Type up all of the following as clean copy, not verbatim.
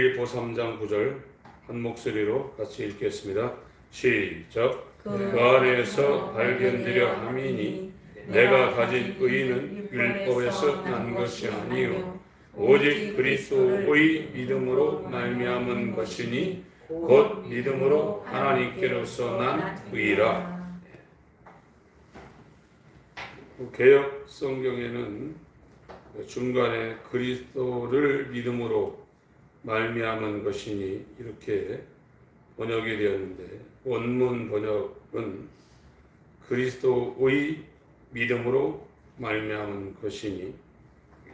빌립보 3장 9절 한 목소리로 같이 읽겠습니다. 시작. 그 안에서 발견되려 함이니 내가 가진 의는 율법에서 난 것이 아니요 오직 그리스도의 믿음으로 말미암은 것이니 곧 믿음으로 하나님께로서 난 의라. 개역 성경에는 중간에 그리스도를 믿음으로 말미암은 것이니 이렇게 번역이 되었는데, 원문 번역은 그리스도의 믿음으로 말미암은 것이니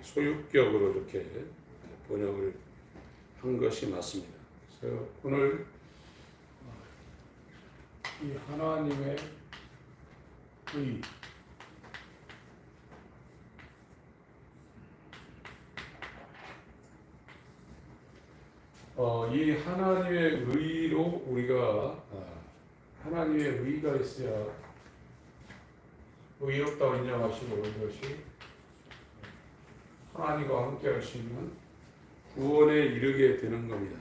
소유격으로 이렇게 번역을 한 것이 맞습니다. 그래서 오늘 이 하나님의 의, 이 하나님의 의로 우리가 하나님의 의가 있어야 의롭다고 인정하시고 이것이 하나님과 함께 할 수 있는 구원에 이르게 되는 겁니다.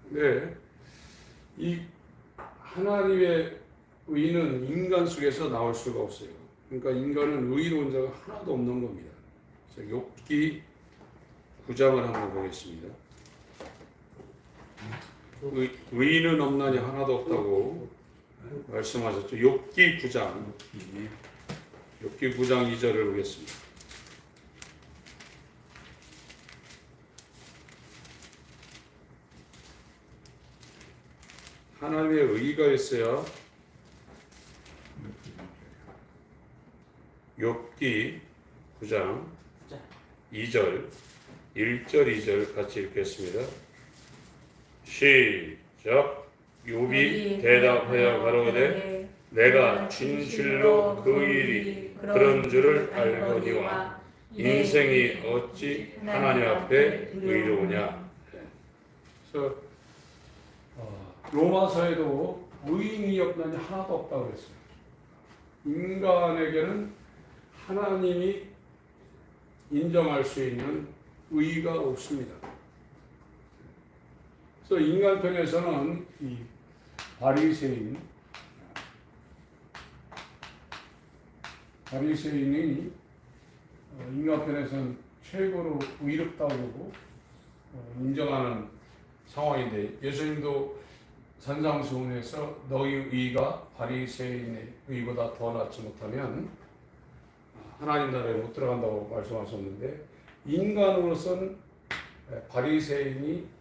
근데 이 하나님의 의는 인간 속에서 나올 수가 없어요. 그러니까 인간은 의로운 자가 하나도 없는 겁니다. 그래서 욥기 9장을 한번 보겠습니다. 의인은 없나니 하나도 없다고 말씀하셨죠. 욥기 9장 2절을 보겠습니다. 하나님의 의가 있어야 욥기 9장 2절 1절 2절 같이 읽겠습니다. 시작. 욥이 대답하여 가로되 내가 진실로 그 일이 그런 줄을 알거니와 인생이 어찌 하나님 앞에 의로우냐. 그래서 로마서에도 의인이 없나니 하나도 없다고 그랬어요. 인간에게는 하나님이 인정할 수 있는 의의가 없습니다. 그래서 인간 편에서는 이 바리새인이 인간 편에서는 최고로 의롭다고 보고 인정하는 상황인데, 예수님도 산상수훈에서 너희 의가 바리새인의 의보다 더 낫지 못하면 하나님 나라에 못 들어간다고 말씀하셨는데, 인간으로서는 바리새인이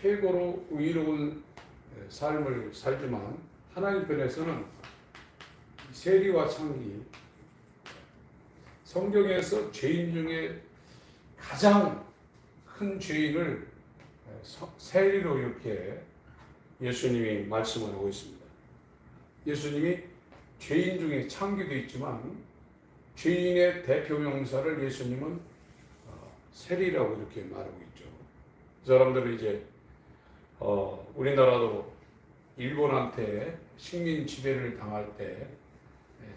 최고로 의로운 삶을 살지만 하나님 편에서는 세리와 창기, 성경에서 죄인 중에 가장 큰 죄인을 세리로 이렇게 예수님이 말씀을 하고 있습니다. 예수님이 죄인 중에 창기도 있지만 죄인의 대표 명사를 예수님은 세리라고 이렇게 말하고 있죠. 사람들은 이제 우리나라도 일본한테 식민 지배를 당할 때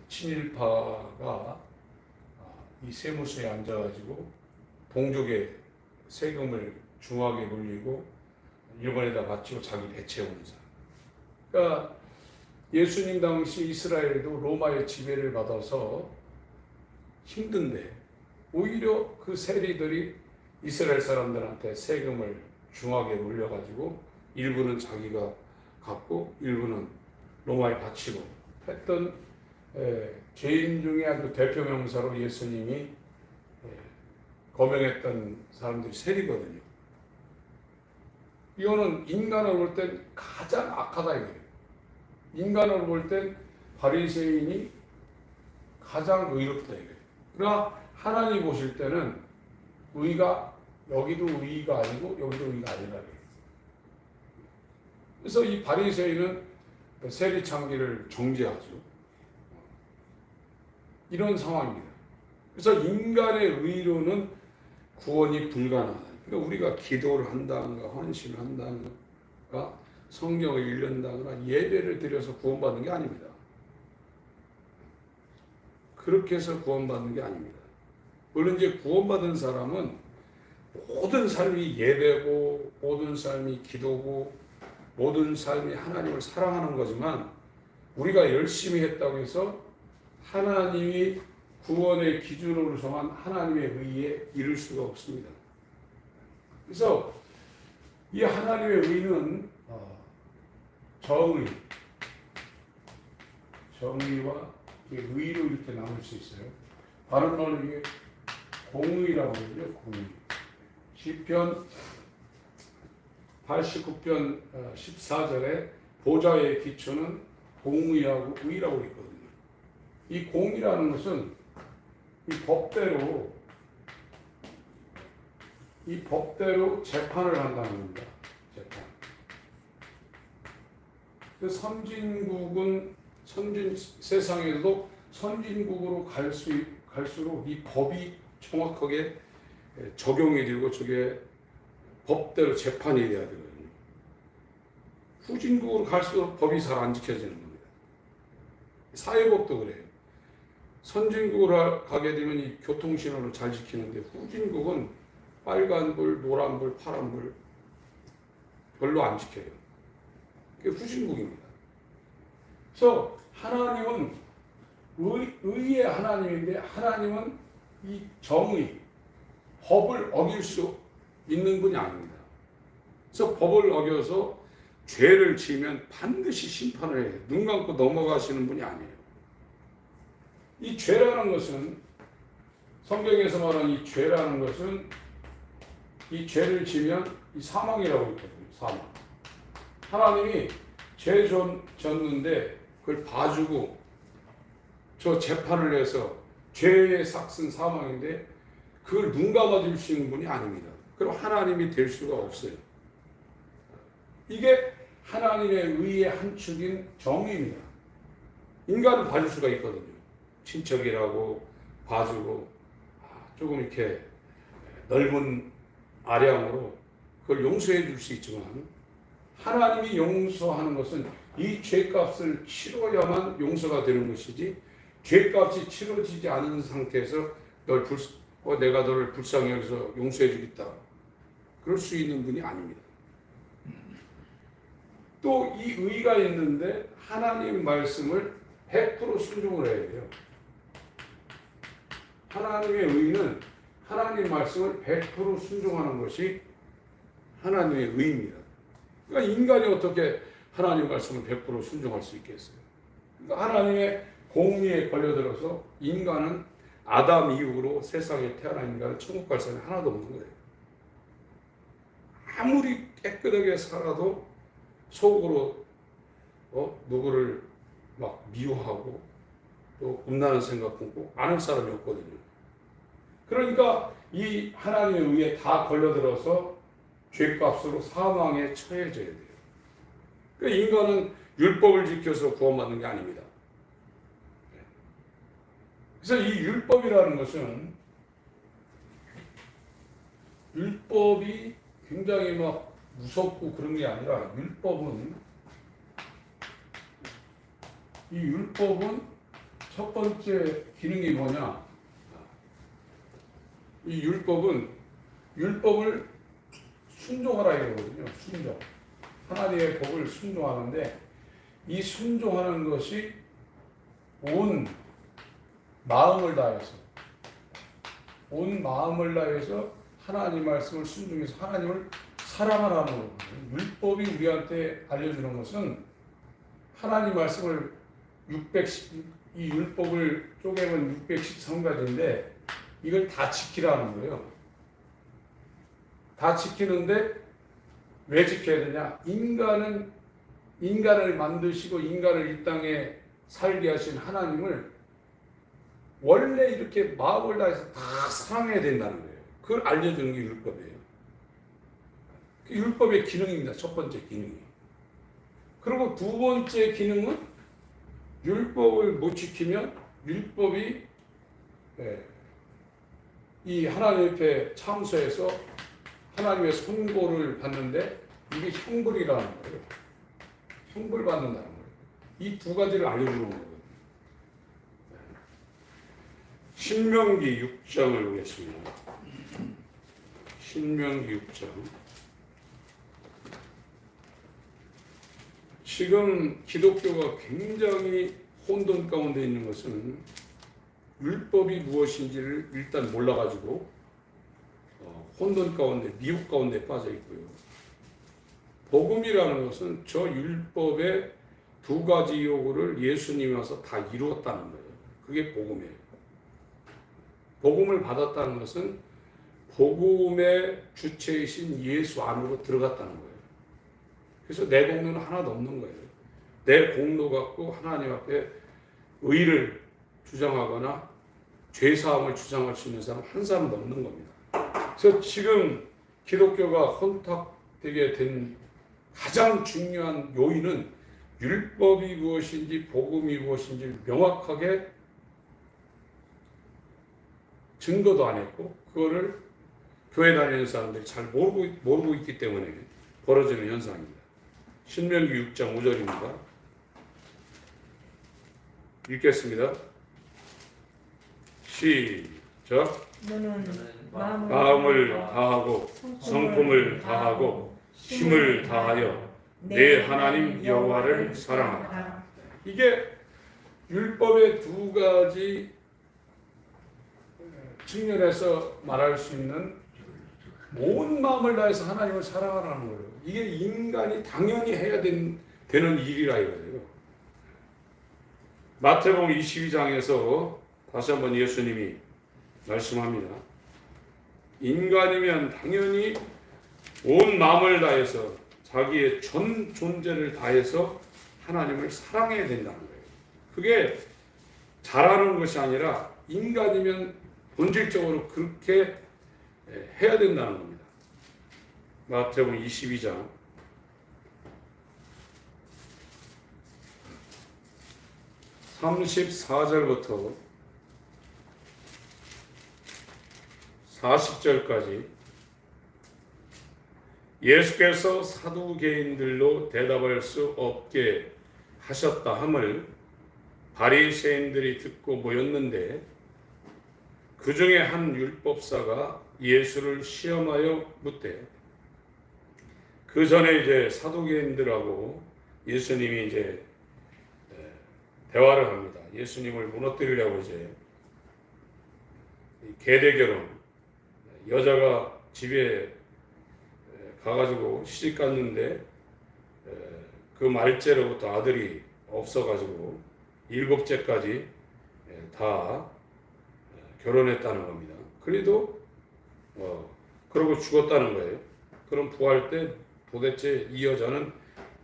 친일파가 이 세무서에 앉아가지고 동족의 세금을 중하게 물리고 일본에다 바치고 자기 배채우는 사람. 그러니까 예수님 당시 이스라엘도 로마의 지배를 받아서 힘든데 오히려 그 세리들이 이스라엘 사람들한테 세금을 중하게 물려가지고 일부는 자기가 갖고 일부는 로마에 바치고 했던 죄인 중에 아주 대표 명사로 예수님이 거명했던 사람들이 세리거든요. 이거는 인간으로 볼 땐 가장 악하다 이거예요. 인간으로 볼 땐 바리새인이 가장 의롭다 이거예요. 그러나 하나님 보실 때는 의가 여기도 의가 아니고 여기도 의가 아니라. 그래서 이 바리새인은 세리 창기를 정죄하죠. 이런 상황입니다. 그래서 인간의 의로는 구원이 불가능하다. 그러니까 우리가 기도를 한다든가 헌신을 한다든가 성경을 읽는다거나 예배를 드려서 구원받는 게 아닙니다. 그렇게 해서 구원받는 게 아닙니다. 물론 이제 구원받은 사람은 모든 삶이 예배고 모든 삶이 기도고 모든 삶이 하나님을 사랑하는 거지만 우리가 열심히 했다고 해서 하나님이 구원의 기준으로 정한 하나님의 의에 이를 수가 없습니다. 그래서 이 하나님의 의는 정의와 의로 이렇게 나눌 수 있어요. 다른 말로 이게 공의라고 그러죠. 공의. 시편 89편 14절에 보좌의 기초는 공의하고 의라고 있거든요. 이 공의라는 것은 이 법대로 재판을 한다는 겁니다. 재판. 그 세상에도 선진국으로 갈수록 이 법이 정확하게 적용이 되고 저게 법대로 재판이 돼야 되거든요. 후진국으로 갈수록 법이 잘 안 지켜지는 겁니다. 사회법도 그래요. 선진국으로 가게 되면 이 교통신호를 잘 지키는데 후진국은 빨간불, 노란불, 파란불 별로 안 지켜요. 그게 후진국입니다. 그래서 하나님은 의의 하나님인데 하나님은 이 정의, 법을 어길 수 있는 분이 아닙니다. 그래서 법을 어겨서 죄를 지으면 반드시 심판을 해요. 눈 감고 넘어가시는 분이 아니에요. 이 죄라는 것은 성경에서 말하는 이 죄라는 것은 이 죄를 지면 이 사망이라고 있거든요. 사망. 하나님이 죄 졌는데 그걸 봐주고 저 재판을 해서 죄의 삭슨 사망인데 그걸 눈 감아줄 수 있는 분이 아닙니다. 그럼 하나님이 될 수가 없어요. 이게 하나님의 의의 한 축인 정의입니다. 인간은 봐줄 수가 있거든요. 친척이라고 봐주고 조금 이렇게 넓은 아량으로 그걸 용서해 줄 수 있지만 하나님이 용서하는 것은 이 죄값을 치러야만 용서가 되는 것이지 죄값이 치러지지 않은 상태에서 내가 너를 불쌍히 여기서 용서해 주겠다. 그럴 수 있는 분이 아닙니다. 또 이 의가 있는데 하나님 말씀을 100% 순종을 해야 돼요. 하나님의 의는 하나님 말씀을 100% 순종하는 것이 하나님의 의입니다. 그러니까 인간이 어떻게 하나님 말씀을 100% 순종할 수 있겠어요? 그러니까 하나님의 공의에 걸려들어서 인간은 아담 이후로 세상에 태어난 인간은 천국 갈 사람이 하나도 없는 거예요. 아무리 깨끗하게 살아도 속으로 누구를 막 미워하고 또 음란한 생각 품고 아는 사람이 없거든요. 그러니까 이 하나님의 의에 다 걸려들어서 죄값으로 사망에 처해져야 돼요. 그러니까 인간은 율법을 지켜서 구원받는 게 아닙니다. 그래서 이 율법이라는 것은 율법이 굉장히 막 무섭고 그런 게 아니라 이 율법은 첫 번째 기능이 뭐냐? 이 율법을 순종하라 이거거든요. 순종. 하나님의 법을 순종하는데 이 순종하는 것이 온 마음을 다해서 하나님 말씀을 순종해서 하나님을 사랑하라는 거거든요. 율법이 우리한테 알려주는 것은 하나님 말씀을 이 율법을 쪼개면 613가지인데 이걸 다 지키라는 거예요. 다 지키는데 왜 지켜야 되냐? 인간을 만드시고 인간을 이 땅에 살게 하신 하나님을 원래 이렇게 마음을 다해서 다 사랑해야 된다는 거예요. 그걸 알려주는 게 율법이에요. 그 율법의 기능입니다. 첫 번째 기능이. 그리고 두 번째 기능은 율법을 못 지키면 율법이 이 하나님 앞에 참소해서 하나님의 선고를 받는데 이게 형벌이라는 거예요. 형벌 받는다는 거예요. 이 두 가지를 알려주는 거거든요. 신명기 6장을 보겠습니다. 신명기 6장. 지금 기독교가 굉장히 혼돈 가운데 있는 것은 율법이 무엇인지를 일단 몰라가지고 혼돈 가운데, 미혹 가운데 빠져 있고요. 복음이라는 것은 저 율법의 두 가지 요구를 예수님이 와서 다 이루었다는 거예요. 그게 복음이에요. 복음을 받았다는 것은 복음의 주체이신 예수 안으로 들어갔다는 거예요. 그래서 내 공로는 하나도 없는 거예요. 내 공로 갖고 하나님 앞에 의를 주장하거나 죄사함을 주장할 수 있는 사람 한 사람도 없는 겁니다. 그래서 지금 기독교가 혼탁되게 된 가장 중요한 요인은 율법이 무엇인지 복음이 무엇인지 명확하게 증거도 안 했고 그거를 교회 다니는 사람들이 잘 모르고 있기 때문에 벌어지는 현상입니다. 신명기 6장 5절입니다. 읽겠습니다. 시작. 너는 마음을 다하고 성품을 다하고 힘을 다하여 내 하나님 여호와를 사랑하라. 이게 율법의 두 가지 측면에서 말할 수 있는 온 마음을 다해서 하나님을 사랑하라는 거예요. 이게 인간이 당연히 해야 되는 일이라 이거예요. 마태복음 22장에서 다시 한번 예수님이 말씀합니다. 인간이면 당연히 온 마음을 다해서 자기의 전 존재를 다해서 하나님을 사랑해야 된다는 거예요. 그게 잘하는 것이 아니라 인간이면 본질적으로 그렇게 해야 된다는 겁니다. 마태복음 22장 34절부터 40절까지 예수께서 사두개인들로 대답할 수 없게 하셨다 함을 바리새인들이 듣고 모였는데 그 중에 한 율법사가 예수를 시험하여 묻되 그 전에 이제 사두개인들하고 예수님이 이제 대화를 합니다. 예수님을 무너뜨리려고 이제 계대결혼, 여자가 집에 가가지고 시집 갔는데 그 말째로부터 아들이 없어가지고 7째까지 다 결혼했다는 겁니다. 그래도 그러고 죽었다는 거예요. 그럼 부활 때 도대체 이 여자는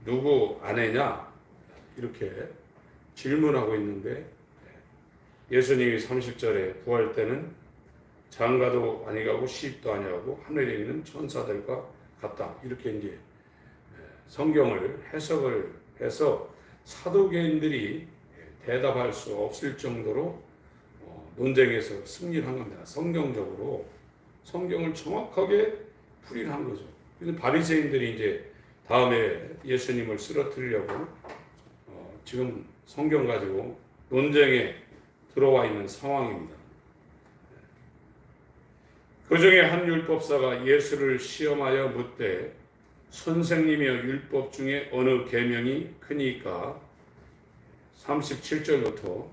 누구 아내냐? 이렇게 질문하고 있는데 예수님이 30절에 부활 때는 장가도 아니가고 시집도 아니하고 하늘에 있는 천사들과 같다. 이렇게 이제 성경을 해석을 해서 사두개인들이 대답할 수 없을 정도로 논쟁에서 승리를 한 겁니다. 성경적으로 성경을 정확하게 풀이를 한 거죠. 그래서 바리새인들이 이제 다음에 예수님을 쓰러뜨리려고 지금 성경 가지고 논쟁에 들어와 있는 상황입니다. 그 중에 한 율법사가 예수를 시험하여 묻되 선생님이여 율법 중에 어느 계명이 크니까 37절부터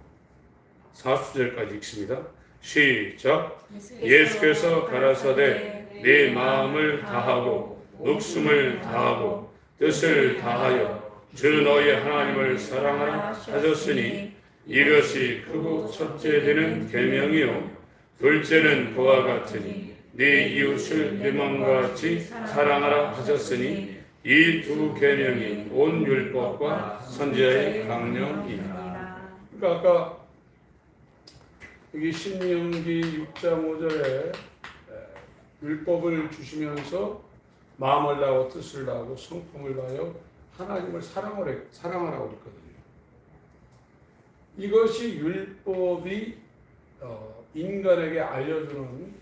40절까지 읽습니다. 시작. 예수께서 가라사대 내 마음을 다하고 목숨을 다하고 뜻을 다하여 주 너희 하나님을 사랑하라 하셨으니 이것이 크고 첫째 되는 계명이요 둘째는 그와 같으니 네 이웃을 네 맘과 같이 사랑하라 하셨으니 이 두 계명이 온 율법과 선지자의 강령이니라. 그러니까 아까 여기 신명기 6장 5절에 율법을 주시면서 마음을 다하고 뜻을 다하고 성품을 다하여 하나님을 사랑하라고 그랬거든요. 이것이 율법이 인간에게 알려주는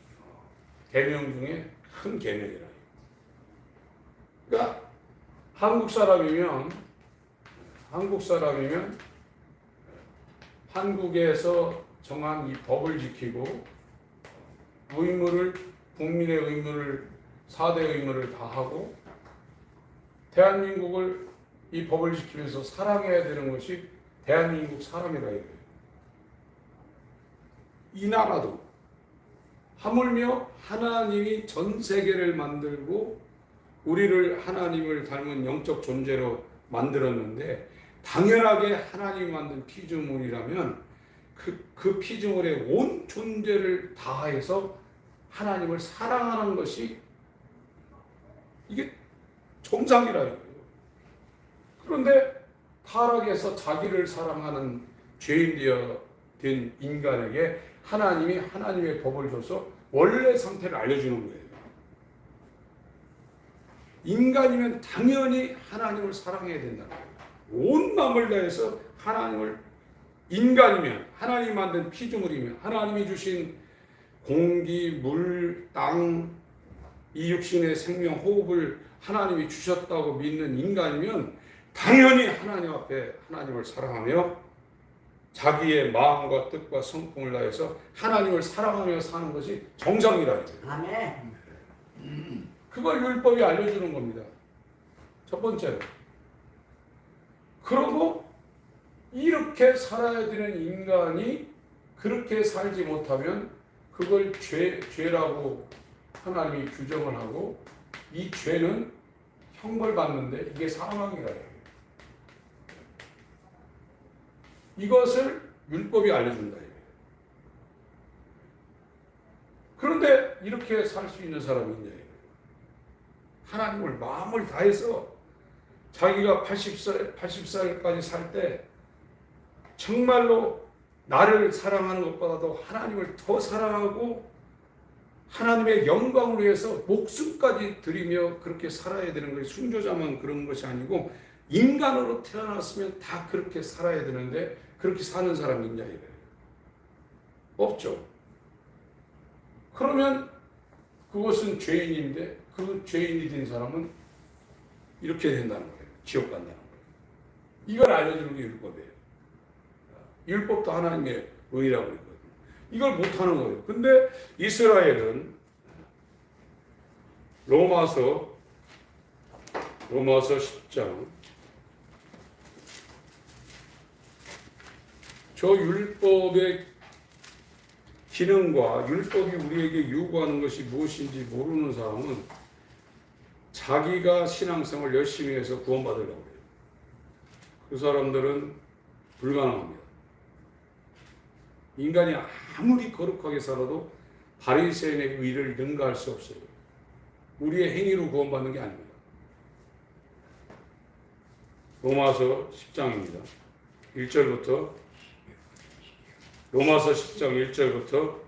계명 중에 큰 계명이라. 그러니까 한국 사람이면 한국에서 정한 이 법을 지키고 국민의 의무를 4대 의무를 다 하고 대한민국을 이 법을 지키면서 사랑해야 되는 것이 대한민국 사람이라 이거예요. 이 나라도 하물며 하나님이 전 세계를 만들고 우리를 하나님을 닮은 영적 존재로 만들었는데 당연하게 하나님이 만든 피조물이라면 그 피조물의 온 존재를 다해서 하나님을 사랑하는 것이 이게 정상이라 이거예요. 그런데 타락해서 자기를 사랑하는 죄인 된 인간에게 하나님이 하나님의 법을 줘서 원래 상태를 알려주는 거예요. 인간이면 당연히 하나님을 사랑해야 된다는 거예요. 온 마음을 다해서 하나님을, 인간이면 하나님 만든 피조물이면 하나님이 주신 공기, 물, 땅, 이 육신의 생명, 호흡을 하나님이 주셨다고 믿는 인간이면 당연히 하나님 앞에 하나님을 사랑하며 자기의 마음과 뜻과 성품을 다해서 하나님을 사랑하며 사는 것이 정상이라 해요. 아멘. 그걸 율법이 알려주는 겁니다. 첫 번째로. 그러고 이렇게 살아야 되는 인간이 그렇게 살지 못하면 그걸 죄라고 하나님이 규정을 하고 이 죄는 형벌받는데 이게 사망이라 해요. 이것을 율법이 알려준다. 그런데 이렇게 살 수 있는 사람이 있냐. 하나님을 마음을 다해서 자기가 80살까지 살 때 정말로 나를 사랑하는 것보다도 하나님을 더 사랑하고 하나님의 영광을 위해서 목숨까지 드리며 그렇게 살아야 되는 것이 순교자만 그런 것이 아니고 인간으로 태어났으면 다 그렇게 살아야 되는데 그렇게 사는 사람이 있냐 이거예요. 없죠. 그러면 그것은 죄인인데 그 죄인이 된 사람은 이렇게 된다는 거예요. 지옥 간다는 거예요. 이걸 알려주는 게 율법이에요. 율법도 하나님의 의라고 그랬거든요. 이걸 못하는 거예요. 근데 이스라엘은 로마서 10장 저 율법의 기능과 율법이 우리에게 요구하는 것이 무엇인지 모르는 사람은 자기가 신앙생활을 열심히 해서 구원받으려고 해요. 그 사람들은 불가능합니다. 인간이 아무리 거룩하게 살아도 바리새인의 의를 능가할 수 없어요. 우리의 행위로 구원받는 게 아닙니다. 로마서 10장입니다. 1절부터 로마서 10장 1절부터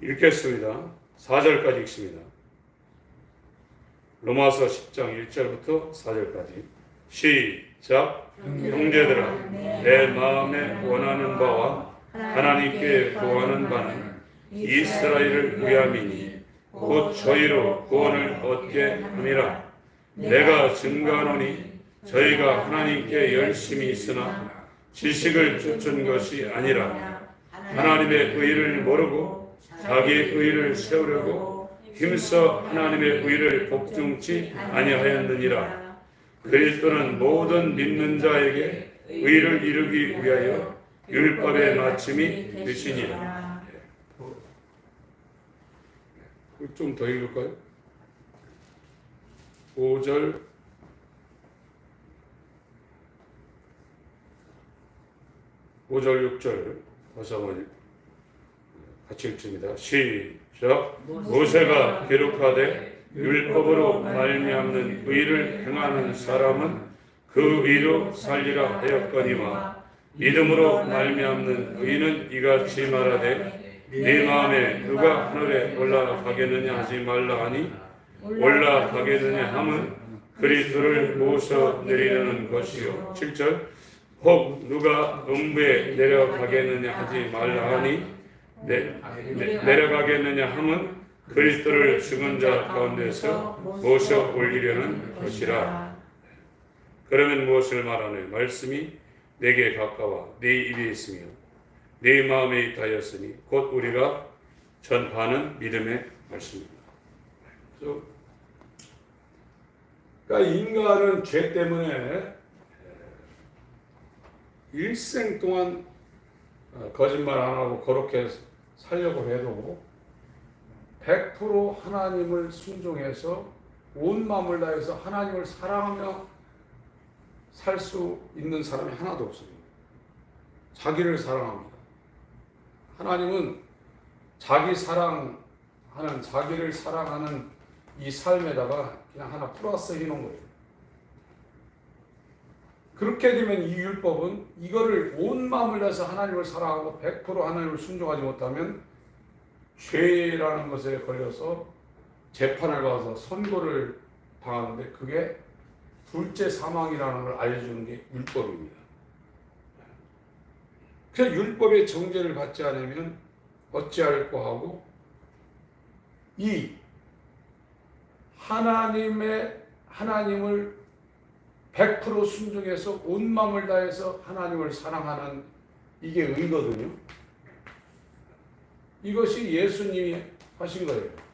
읽겠습니다. 4절까지 읽습니다. 로마서 10장 1절부터 4절까지 시작. 형제들아, 내 마음에 원하는 바와 하나님께 구하는 바는 이스라엘을 위함이니 곧 저희로 구원을 얻게 함이라. 내가 증거하노니 저희가 하나님께 열심히 있으나 지식을 쫓은 것이 아니라 하나님의 의를 모르고 자기의 의를 세우려고 힘써 하나님의 의를 복종치 아니하였느니라. 그리스도는 모든 믿는 자에게 의를 이루기 위하여 율법의 마침이 되시니라. 좀 더 읽을까요? 5절 6절 다시 한번 같이 읽습니다. 시작. 모세가 기록하되 율법으로 말미암는 의를 행하는 사람은 그 의로 살리라 하였거니와 믿음으로 말미암는 의는 이같이 말하되 네 마음에 누가 하늘에 올라가겠느냐 하지 말라 하니 올라가겠느냐 함은 그리스도를 모셔 내리려는 것이요. 7절 혹 누가 음부에 내려가겠느냐 하지 말라 하니 내려가겠느냐 함은 그리스도를 죽은 자 가운데서 모셔 올리려는 것이라. 그러면 무엇을 말하느냐? 말씀이 내게 가까워 네 입에 있으며 네 마음에 있다였으니 곧 우리가 전파하는 믿음의 말씀입니다. 그러니까 인간은 죄 때문에 일생 동안 거짓말 안 하고 거룩해 살려고 해도 100% 하나님을 순종해서 온 마음을 다해서 하나님을 사랑하며 살 수 있는 사람이 하나도 없어요. 자기를 사랑합니다. 하나님은 자기를 사랑하는 이 삶에다가 그냥 하나 플러스 해놓은 거예요. 그렇게 되면 이 율법은 이거를 온 마음을 다해서 하나님을 사랑하고 100% 하나님을 순종하지 못하면 죄라는 것에 걸려서 재판을 받아서 선고를 당하는데 그게 둘째 사망이라는 걸 알려주는 게 율법입니다. 그래서 율법의 정죄를 받지 않으면 어찌할꼬 하고 이 하나님을 100% 순종해서 온 마음을 다해서 하나님을 사랑하는 이게 의거든요. 이것이 예수님이 하신 거예요.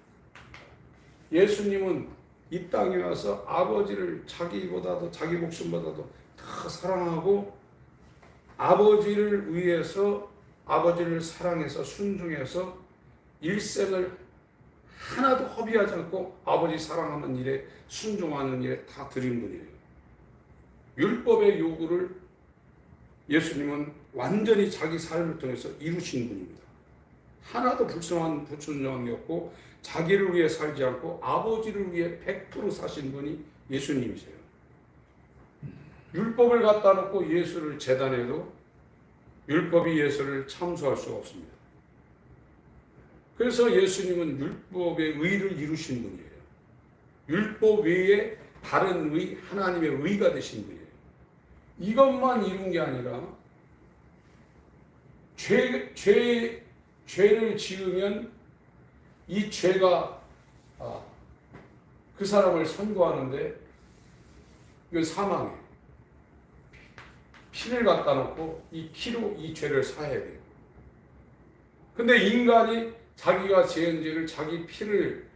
예수님은 이 땅에 와서 아버지를 자기보다도 자기 목숨보다도 다 사랑하고 아버지를 위해서 아버지를 사랑해서 순종해서 일생을 하나도 허비하지 않고 아버지 사랑하는 일에 순종하는 일에 다 드린 분이에요. 율법의 요구를 예수님은 완전히 자기 삶을 통해서 이루신 분입니다. 하나도 불순종한 게 없고 자기를 위해 살지 않고 아버지를 위해 100% 사신 분이 예수님이세요. 율법을 갖다 놓고 예수를 제단해도 율법이 예수를 참수할 수가 없습니다. 그래서 예수님은 율법의 의를 이루신 분이에요. 율법 외에 다른 의, 하나님의 의가 되신 분이에요. 이것만 이룬 게 아니라 죄를 지으면 이 죄가 그 사람을 선고하는데 이건 사망이에요. 피를 갖다 놓고 이 피로 이 죄를 사해야 돼요. 근데 인간이 자기가 지은 죄를 자기 피를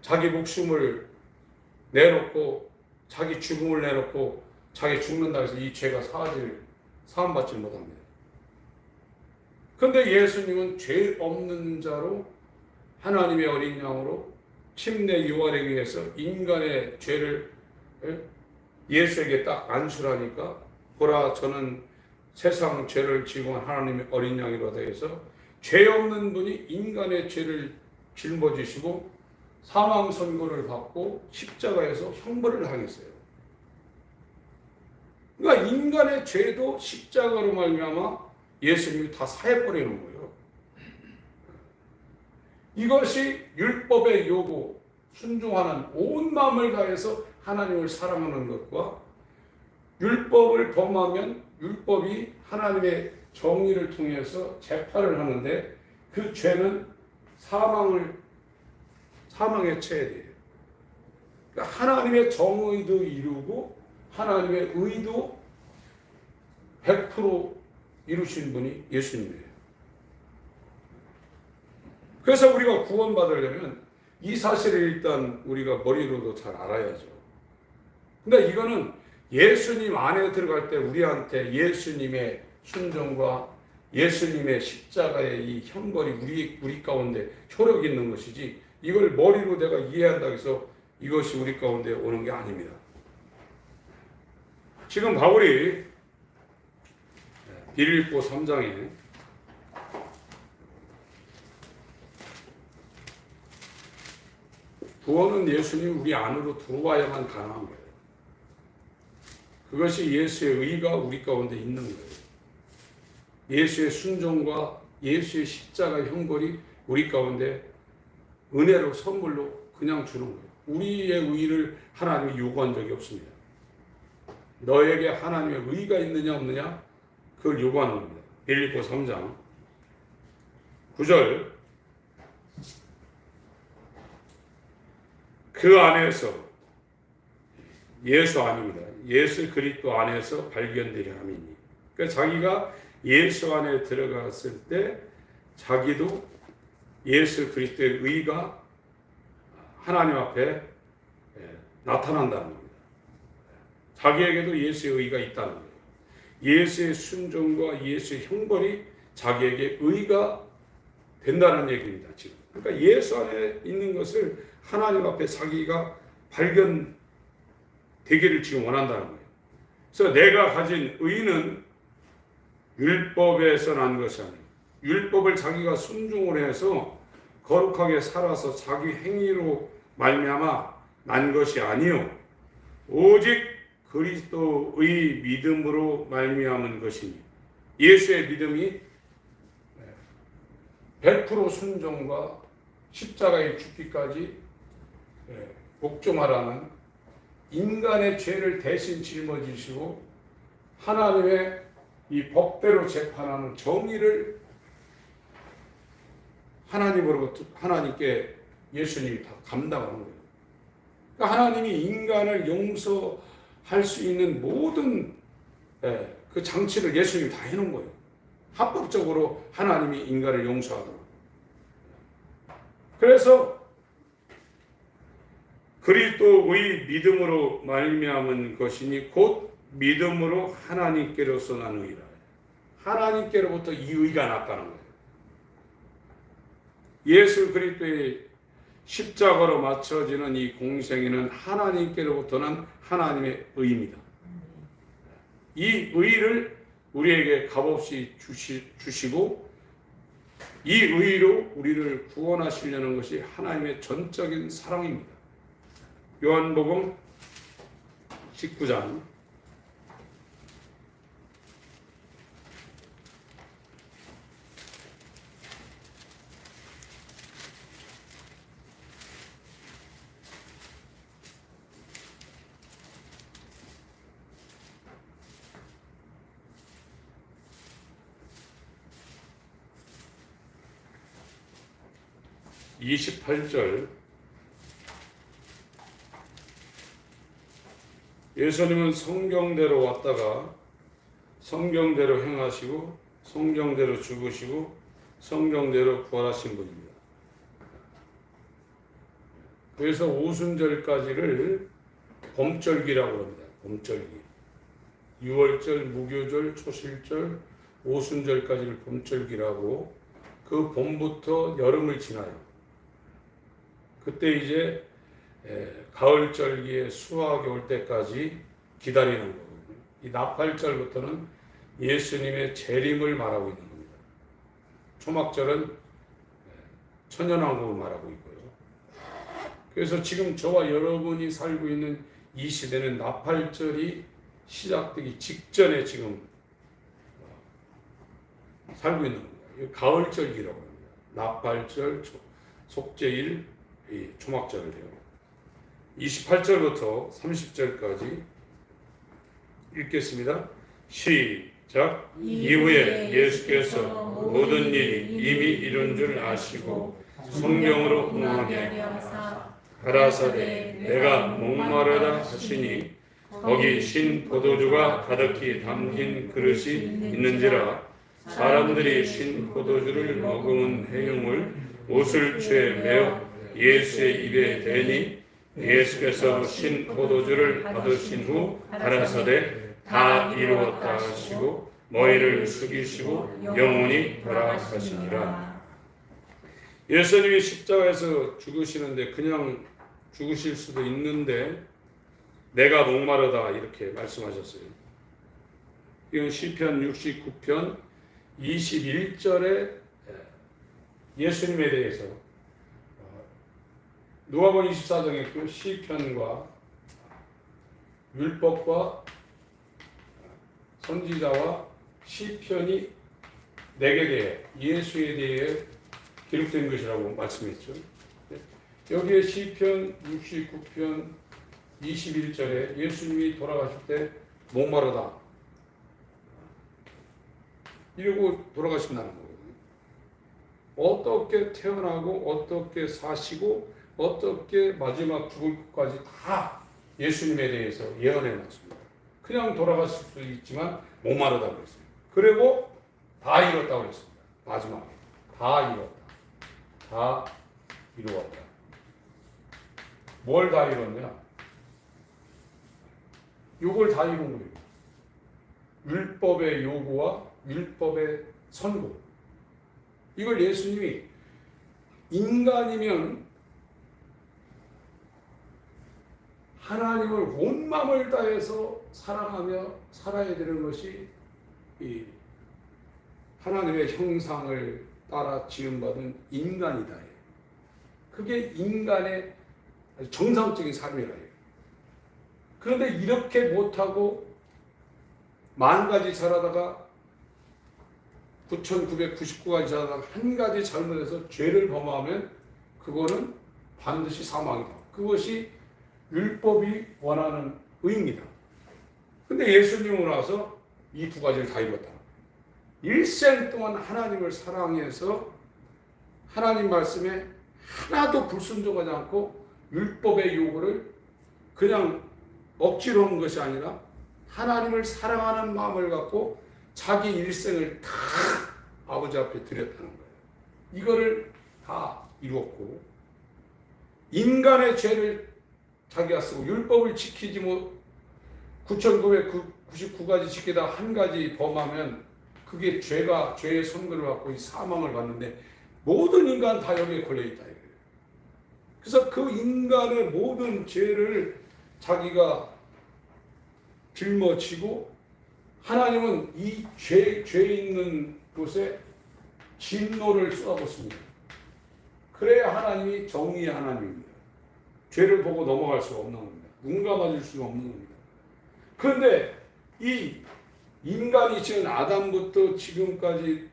자기 목숨을 내놓고 자기 죽음을 내놓고 자기 죽는다 해서 이 죄가 사함받지 못합니다. 그런데 예수님은 죄 없는 자로 하나님의 어린 양으로 침례 요한에 의해서 인간의 죄를 예수에게 딱 안수하니까 보라 저는 세상 죄를 지고 하나님의 어린 양이로다 해서 죄 없는 분이 인간의 죄를 짊어지시고 사망 선고를 받고 십자가에서 형벌을 당했어요. 그러니까 인간의 죄도 십자가로 말미암아 예수님이 다 사해버리는 거예요. 이것이 율법의 요구, 순종하는 온 마음을 다해서 하나님을 사랑하는 것과 율법을 범하면 율법이 하나님의 정의를 통해서 재판을 하는데 그 죄는 사망에 처해야 돼요. 그러니까 하나님의 정의도 이루고 하나님의 의도 100% 이루신 분이 예수님이에요. 그래서 우리가 구원받으려면 이 사실을 일단 우리가 머리로도 잘 알아야죠. 근데 이거는 예수님 안에 들어갈 때 우리한테 예수님의 순종과 예수님의 십자가의 이 형벌이 우리 가운데 효력이 있는 것이지 이걸 머리로 내가 이해한다고 해서 이것이 우리 가운데 오는 게 아닙니다. 지금 바울이 빌립보 3장에 구원은 예수님 우리 안으로 들어와야만 가능한 거예요. 그것이 예수의 의가 우리 가운데 있는 거예요. 예수의 순종과 예수의 십자가 형벌이 우리 가운데 은혜로 선물로 그냥 주는 거예요. 우리의 의를 하나님이 요구한 적이 없습니다. 너에게 하나님의 의가 있느냐 없느냐 그걸 요구하는 겁니다. 빌립보 3장 9절 그 안에서 예수 아닙니다. 예수 그리스도 안에서 발견되려 함이니. 그러니까 자기가 예수 안에 들어갔을 때 자기도 예수 그리스도의 의가 하나님 앞에 나타난다는 겁니다. 자기에게도 예수의 의가 있다는 거예요. 예수의 순종과 예수의 형벌이 자기에게 의가 된다는 얘기입니다. 지금. 그러니까 예수 안에 있는 것을 하나님 앞에 자기가 발견되기를 지금 원한다는 거예요. 그래서 내가 가진 의는 율법에서 난 것이 아니에요. 율법을 자기가 순종을 해서 거룩하게 살아서 자기 행위로 말미암아 난 것이 아니요 오직 그리스도의 믿음으로 말미암은 것이니 예수의 믿음이 100% 순종과 십자가의 죽기까지 복종하라는 인간의 죄를 대신 짊어지시고 하나님의 이 법대로 재판하는 정의를 하나님으로부터 하나님께 예수님이 다 감당하는 거예요. 그러니까 하나님이 인간을 용서할 수 있는 모든 그 장치를 예수님이 다 해놓은 거예요. 합법적으로 하나님이 인간을 용서하도록. 그래서 그리스도의 믿음으로 말미암은 것이니 곧 믿음으로 하나님께로서 난 의라. 하나님께로부터 이 의가 났다는 거예요. 예수 그리스도의 십자가로 맞춰지는 이 공생애는 하나님께로부터는 하나님의 의입니다. 이 의를 우리에게 값없이 주시고 이 의로 우리를 구원하시려는 것이 하나님의 전적인 사랑입니다. 요한복음 19장 28절 예수님은 성경대로 왔다가 성경대로 행하시고 성경대로 죽으시고 성경대로 부활하신 분입니다. 그래서 오순절까지를 봄절기라고 합니다. 봄절기. 6월절, 무교절, 초실절, 오순절까지를 봄절기라고 그 봄부터 여름을 지나요. 그때 이제 가을절기에 수확이 올 때까지 기다리는 거거든요. 이 나팔절부터는 예수님의 재림을 말하고 있는 겁니다. 초막절은 천년왕국을 말하고 있고요. 그래서 지금 저와 여러분이 살고 있는 이 시대는 나팔절이 시작되기 직전에 지금 살고 있는 겁니다. 가을절기라고 합니다. 나팔절, 속죄일, 이 초막절이래요. 28절부터 30절까지 읽겠습니다. 시작. 이후에 예수께서 모든 일이 이미 이룬 줄 아시고 성경으로 응하게 가라사대 내가 목마르다 하시니 거기 신 포도주가 가득히 담긴 그릇이 있는지라 사람들이 신 포도주를 머금은 해용을 옷을 취해 메어 예수의 입에 대니 예수께서 신 포도주를 받으신 후 가라사대 다 이루었다 하시고 머리를 숙이시고 영원히 돌아가시니라. 예수님이 십자가에서 죽으시는데 그냥 죽으실 수도 있는데 내가 목마르다 이렇게 말씀하셨어요. 이건 시편 69편 21절에 예수님에 대해서 누가복음 24장에 그 시편과 율법과 선지자와 시편이 내게 대해 예수에 대해 기록된 것이라고 말씀했죠. 여기에 시편 69편 21절에 예수님이 돌아가실 때 목마르다 이러고 돌아가신다는 거거든요. 어떻게 태어나고 어떻게 사시고 어떻게 마지막 죽을 것까지 다 예수님에 대해서 예언해 놨습니다. 그냥 돌아가실 수도 있지만 목마르다고 그랬어요. 그리고 다 이뤘다고 그랬습니다. 마지막에 다 이뤘다. 다 이루었다. 뭘 다 이뤘냐? 이걸 다 이룬 거예요. 율법의 요구와 율법의 선고. 이걸 예수님이 인간이면 하나님을 온 마음을 다해서 사랑하며 살아야 되는 것이 이 하나님의 형상을 따라 지음받은 인간이다. 그게 인간의 정상적인 삶이라 해요. 그런데 이렇게 못하고 10,000가지 잘하다가 9,999가지 잘하다가 한 가지 잘못해서 죄를 범하면 그거는 반드시 사망이다. 그것이 율법이 원하는 의입니다. 근데 예수님은 와서 이 두 가지를 다 이뤘다. 일생 동안 하나님을 사랑해서 하나님 말씀에 하나도 불순종하지 않고 율법의 요구를 그냥 억지로 한 것이 아니라 하나님을 사랑하는 마음을 갖고 자기 일생을 다 아버지 앞에 드렸다는 거예요. 이거를 다 이루었고 인간의 죄를 자기가 쓰고 율법을 지키지 못 9,999가지 지키다 한 가지 범하면 그게 죄의 선고를 받고 사망을 받는데 모든 인간 다 여기에 걸려있다. 그래서 그 인간의 모든 죄를 자기가 짊어지고 하나님은 이 죄 있는 곳에 진노를 쏟아붓습니다. 그래야 하나님이 정의의 하나님입니다. 죄를 보고 넘어갈 수가 없는 겁니다. 눈 감아줄 수가 없는 겁니다. 그런데 이 인간이 지은 아담부터 지금까지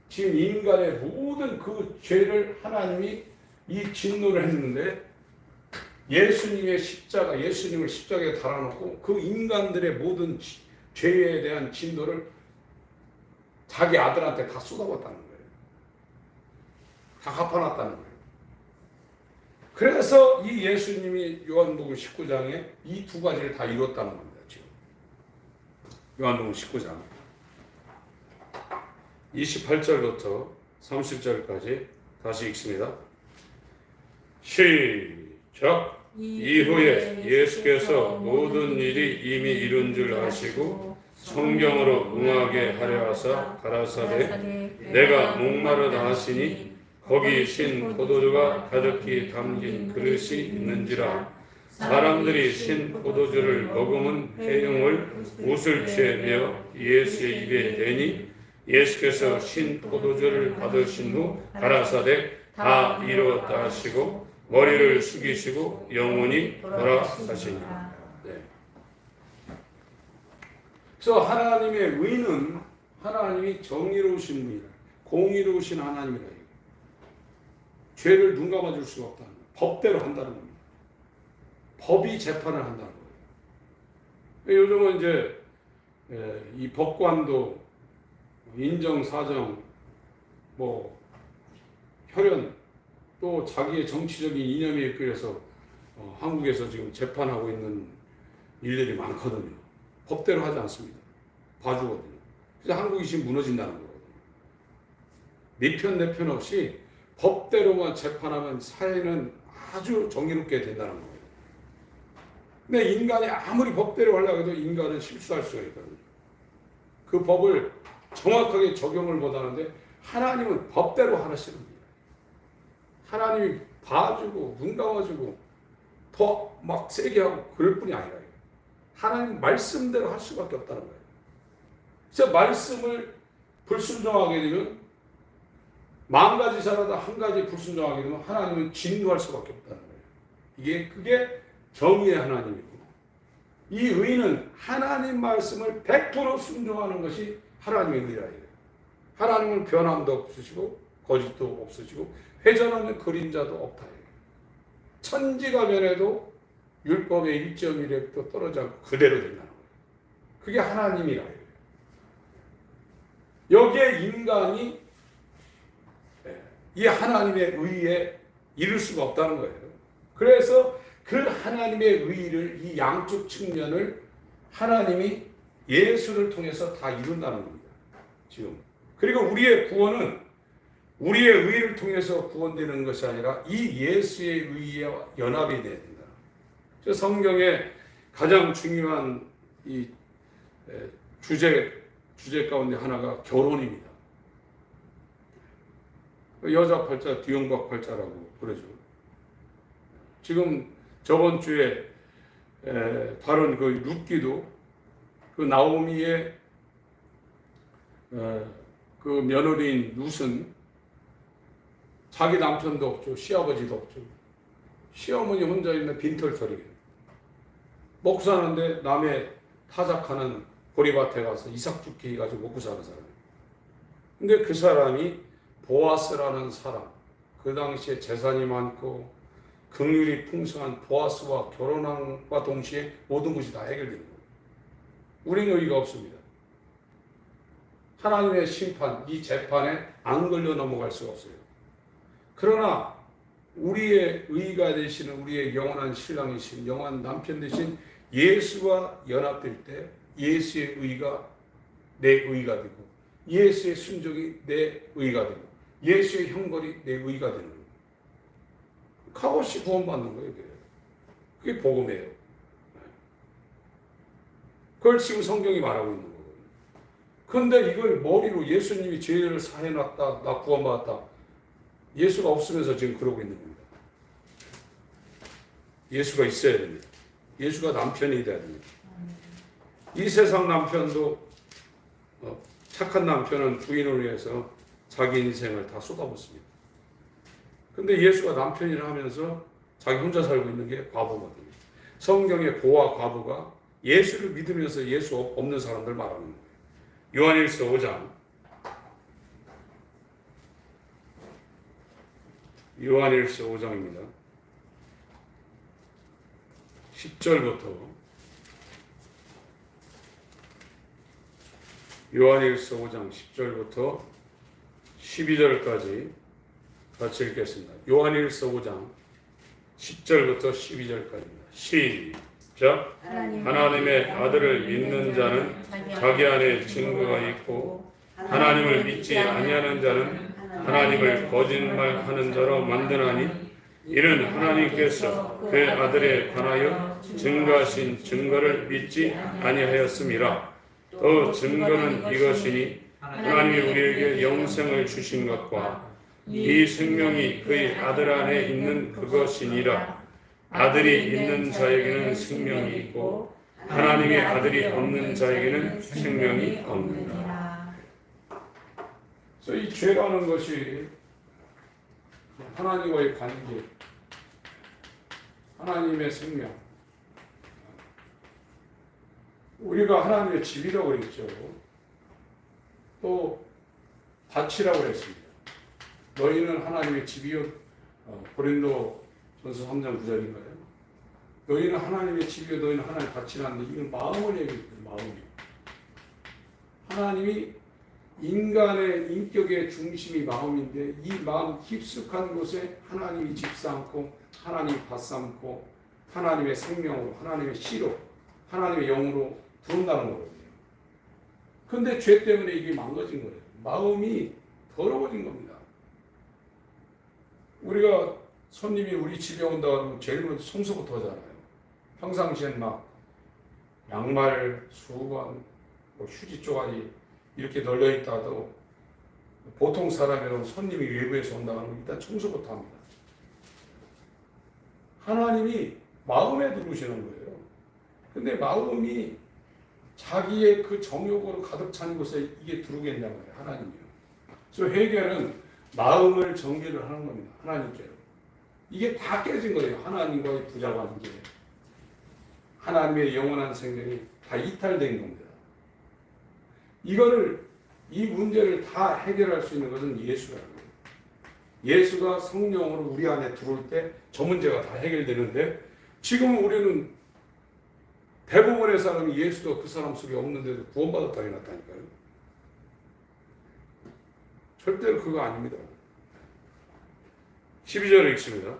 지금 인간의 모든 그 죄를 하나님이 이 진노를 했는데 예수님을 십자가에 달아놓고 그 인간들의 모든 죄에 대한 진노를 자기 아들한테 다 쏟아붓다는 거예요. 다 갚아놨다는 거예요. 그래서 이 예수님이 요한복음 19장에 이 두 가지를 다 이뤘다는 겁니다. 지금 요한복음 19장 28절부터 30절까지 다시 읽습니다. 시작. 이후에 예수께서 모든 일이 이미 이룬 줄 아시고 성경으로 응하게 하려 하사 가라사대 내가 목마르다 하시니 거기 신 포도주가 가득히 담긴 그릇이 있는지라. 사람들이 신 포도주를 머금은 해용을 웃을 취하며 예수의 입에 대니 예수께서 신 포도주를 받으신 후 가라사대 다 이루었다 하시고 머리를 숙이시고 영원히 돌아가시니라. 네. 그래서 하나님의 의는 하나님이 정의로우신 분이라, 공의로우신 하나님이라. 죄를 눈 감아줄 수가 없다는 거예요. 법대로 한다는 겁니다. 법이 재판을 한다는 거예요. 요즘은 이제 이 법관도 인정, 사정, 혈연, 또 자기의 정치적인 이념에 이끌려서 한국에서 지금 재판하고 있는 일들이 많거든요. 법대로 하지 않습니다. 봐주거든요. 그래서 한국이 지금 무너진다는 거거든요. 네 편, 네 편 없이 법대로만 재판하면 사회는 아주 정의롭게 된다는 거예요. 근데 인간이 아무리 법대로 하려고 해도 인간은 실수할 수가 있거든요. 그 법을 정확하게 적용을 못하는데 하나님은 법대로 하시는 거예요. 하나님이 봐주고 눈 감아주고 더 막 세게 하고 그럴 뿐이 아니라 하나님 말씀대로 할 수밖에 없다는 거예요. 그래서 말씀을 불순종하게 되면 10,000가지 잘하다 한 가지 불순종하게 되면 하나님은 진노할 수밖에 없다는 거예요. 그게 정의의 하나님이고 이 의는 하나님 말씀을 100% 순종하는 것이 하나님의 의라 해요. 하나님은 변함도 없으시고 거짓도 없으시고 회전하는 그림자도 없다 해요. 천지가 변해도 율법의 1.1획도 떨어지지 않고 그대로 된다는 거예요. 그게 하나님이라 해요. 여기에 인간이 이 하나님의 의에 이를 수가 없다는 거예요. 그래서 그 하나님의 의를 이 양쪽 측면을 하나님이 예수를 통해서 다 이룬다는 겁니다. 지금. 그리고 우리의 구원은 우리의 의를 통해서 구원되는 것이 아니라 이 예수의 의에 연합이 돼야 된다. 그래서 성경의 가장 중요한 이 주제 가운데 하나가 결혼입니다. 여자 팔자, 뒤엉박 팔자라고 그러죠. 지금 저번 주에 다른 그 룻기도 그 나오미의 그 며느리인 룻은 자기 남편도 없죠. 시아버지도 없죠. 시어머니 혼자 있는 빈털터리. 먹고 사는데 남의 타작하는 보리밭에 가서 이삭 죽기 가지고 먹고 사는 사람. 근데 그 사람이 보아스라는 사람, 그 당시에 재산이 많고 긍휼이 풍성한 보아스와 결혼함과 동시에 모든 것이 다 해결되는 거예요. 우리는 의의가 없습니다. 하나님의 심판, 이 재판에 안 걸려 넘어갈 수가 없어요. 그러나 우리의 의의가 되시는 우리의 영원한 신랑이신 영원한 남편 되신 예수와 연합될 때 예수의 의의가 내 의의가 되고 예수의 순종이 내 의의가 되고 예수의 형벌이 내 의의가 되는 거예요. 값없이 구원받는 거예요. 그게 복음이에요. 그걸 지금 성경이 말하고 있는 거거든요. 그런데 이걸 머리로 예수님이 죄를 사해놨다, 나 구원받았다. 예수가 없으면서 지금 그러고 있는 겁니다. 예수가 있어야 됩니다. 예수가 남편이 돼야 됩니다. 이 세상 남편도 착한 남편은 부인을 위해서 자기 인생을 다 쏟아붓습니다. 근데 예수가 남편이라 하면서 자기 혼자 살고 있는 게 과부거든요. 성경의 고와 과부가 예수를 믿으면서 예수 없는 사람들 말하는 거예요. 요한일서 5장 요한일서 5장입니다. 10절부터 요한일서 5장 10절부터 12절까지 같이 읽겠습니다. 요한일서 5장 10절부터 12절까지입니다. 시작. 하나님의 아들을 믿는 자는 자기 안에 증거가 있고 하나님을 믿지 아니하는 자는 하나님을 거짓말하는 자로 만드나니 이는 하나님께서 그 아들에 관하여 증거하신 증거를 믿지 아니하였음이라. 또 증거는 이것이니 하나님이 우리에게 영생을 주신 것과 이 생명이 그의 아들 안에 있는 그것이니라. 아들이 있는 자에게는 생명이 있고 하나님의 아들이 없는 자에게는 생명이 없느니라. 그래서 이 죄라는 것이 하나님과의 관계, 하나님의 생명, 우리가 하나님의 집이라고 그랬죠. 또 밭이라고 그랬습니다. 너희는 하나님의 집이요. 고린도 전서 3장 9절인가요? 너희는 하나님의 집이요 너희는 하나님의 밭이라는데 이건 마음을 얘기해요. 마음이. 하나님이 인간의 인격의 중심이 마음인데 이 마음 깊숙한 곳에 하나님이 집 삼고 하나님이 밭 삼고 하나님의 생명으로 하나님의 씨로 하나님의 영으로 부른다는 거거든요. 그런데 죄 때문에 이게 망가진 거예요. 마음이 더러워진 겁니다. 우리가 손님이 우리 집에 온다 그러면 제일 먼저 청소부터 하잖아요. 평상시엔 막 양말, 수건, 휴지 쪼가리 이렇게 널려 있다도 보통 사람이라면 손님이 외부에서 온다 그러면 일단 청소부터 합니다. 하나님이 마음에 들으시는 거예요. 근데 마음이 자기의 그 정욕으로 가득 찬 곳에 이게 들어오겠냐 말이에요. 하나님이요. 그래서 회개는 마음을 정죄를 하는 겁니다. 하나님께로. 이게 다 깨진 거예요. 하나님과의 부자관계. 하나님의 영원한 생명이 다 이탈된 겁니다. 이 문제를 다 해결할 수 있는 것은 예수라는 거예요. 예수가 성령으로 우리 안에 들어올 때 저 문제가 다 해결되는데 지금 우리는 대부분의 사람이 예수가 그 사람 속에 없는데도 구원받았다고 해놨다니까요. 절대로 그거 아닙니다. 12절을 읽습니다.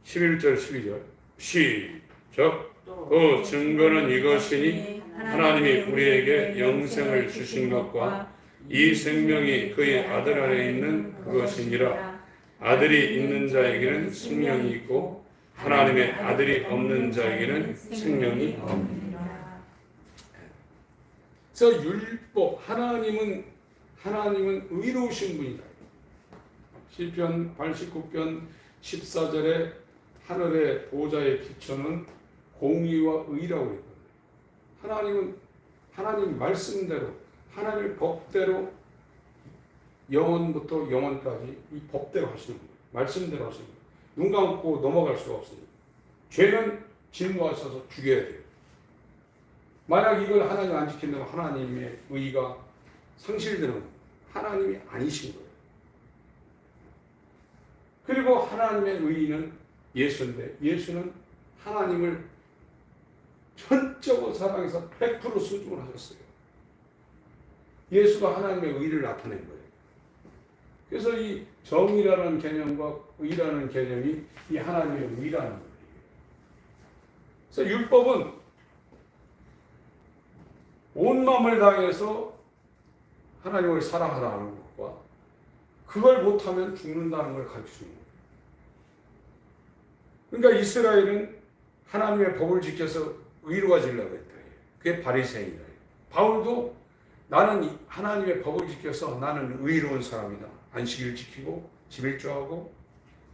11절 12절 시작. 증거는 이것이니 하나님이 우리에게 영생을 주신 것과 이 생명이 그의 아들 안에 있는 그것이니라. 아들이 있는 자에게는 생명이 있고 하나님의 아들이 없는 자에게는 생명이 없느니라. 그래서 율법, 하나님은 의로우신 분이다. 시편 89편 14절에 하늘의 보좌의 기초는 공의와 의라고 했거든요. 하나님 말씀대로, 하나님 법대로 영원부터 영원까지 이 법대로 하시는 거예요. 말씀대로 하시는 거예요. 눈 감고 넘어갈 수가 없습니다. 죄는 진노하셔서 죽여야 돼요. 만약 이걸 하나님 안 지킨다면 하나님의 의가 상실되는 거예요. 하나님이 아니신 거예요. 그리고 하나님의 의는 예수인데 예수는 하나님을 전적으로 사랑해서 100% 순종을 하셨어요. 예수가 하나님의 의를 나타낸 거예요. 그래서 이 정의라는 개념과 의라는 개념이 이 하나님의 의라는 거예요. 그래서 율법은 온 마음을 다해서 하나님을 사랑하라는 것과 그걸 못하면 죽는다는 걸 가르치는 거예요. 그러니까 이스라엘은 하나님의 법을 지켜서 의로워지려고 했다. 그게 바리새인이다. 바울도 나는 하나님의 법을 지켜서 나는 의로운 사람이다. 안식일 지키고 집일조하고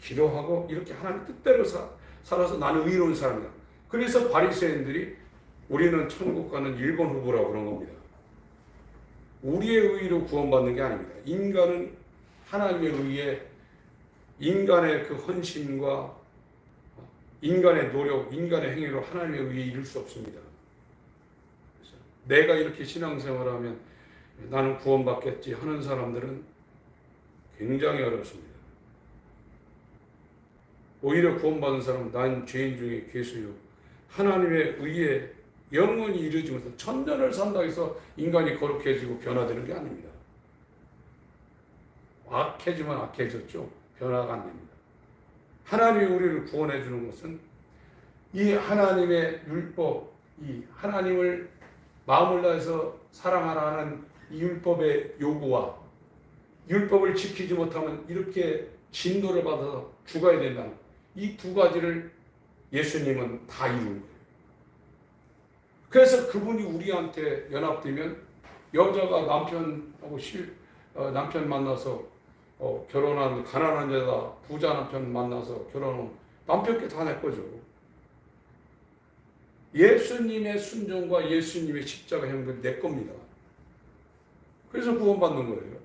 기도하고 이렇게 하나님 뜻대로 살아서 나는 의로운 사람이다. 그래서 바리새인들이 우리는 천국 가는 1번 후보라고 그런 겁니다. 우리의 의로 구원받는 게 아닙니다. 인간은 하나님의 의에 인간의 그 헌신과 인간의 노력, 인간의 행위로 하나님의 의에 이룰 수 없습니다. 내가 이렇게 신앙생활하면 나는 구원받겠지 하는 사람들은 굉장히 어렵습니다. 오히려 구원받은 사람은 난 죄인 중에 괴수요. 하나님의 의에 영원히 이루지 못해서 천년을 산다 해서 인간이 거룩해지고 변화되는 게 아닙니다. 악해지면 악해졌죠. 변화가 안 됩니다. 하나님이 우리를 구원해 주는 것은 이 하나님의 율법, 이 하나님을 마음을 다해서 사랑하라는 이 율법의 요구와 율법을 지키지 못하면 이렇게 진노를 받아서 죽어야 된다는 이 두 가지를 예수님은 다 이룬 거예요. 그래서 그분이 우리한테 연합되면 여자가 남편 만나서 결혼한 가난한 여자 부자 남편 만나서 결혼하면 남편께 다 내 거죠. 예수님의 순종과 예수님의 십자가 행동이 내 겁니다. 그래서 구원받는 거예요.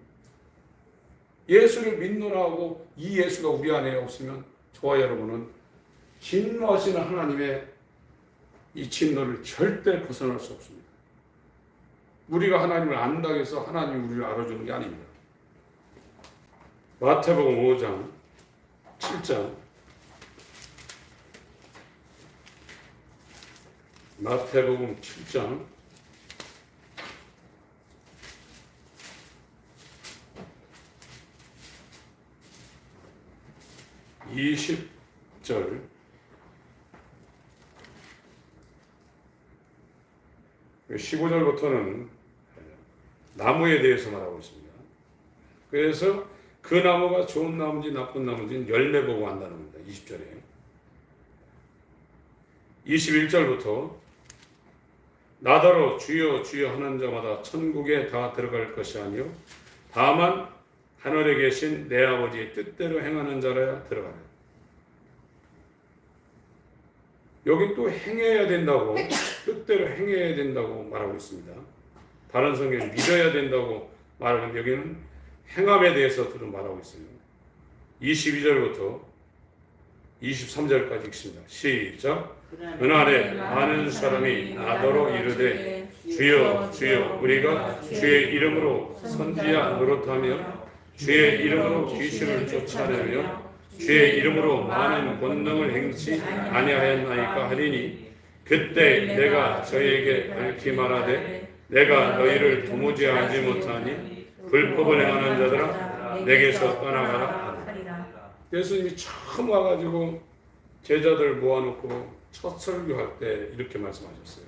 예수를 믿노라고 이 예수가 우리 안에 없으면 저와 여러분은 진노하시는 하나님의 이 진노를 절대 벗어날 수 없습니다. 우리가 하나님을 안다고 해서 하나님이 우리를 알아주는 게 아닙니다. 마태복음 5장 7장 마태복음 7장 20절 15절부터는 나무에 대해서 말하고 있습니다. 그래서 그 나무가 좋은 나무인지 나쁜 나무인지 열매 보고 한다는 겁니다. 20절에 21절부터 나더러 주여 주여 하는 자마다 천국에 다 들어갈 것이 아니요 다만 하늘에 계신 내 아버지의 뜻대로 행하는 자라야 들어가라. 여기 또 행해야 된다고 뜻대로 행해야 된다고 말하고 있습니다. 다른 성경은 믿어야 된다고 말하는데 여기는 행함에 대해서도 말하고 있어요. 22절부터 23절까지 읽습니다. 시작. 그날에 많은 사람이 나더러 이르되 주여 주여 우리가 주의 이름으로 선지야 노릇하며 주의 이름으로 귀신을 쫓아내며 주의 이름으로 많은 권능을 행치 아니하였나이까 하리니 그때 내가 저에게 밝히 말하되 내가 너희를 도무지 알지 못하니 불법을 행하는 자들아 내게서 떠나가라. 예수님이 처음 와가지고 제자들 모아놓고 첫 설교할 때 이렇게 말씀하셨어요.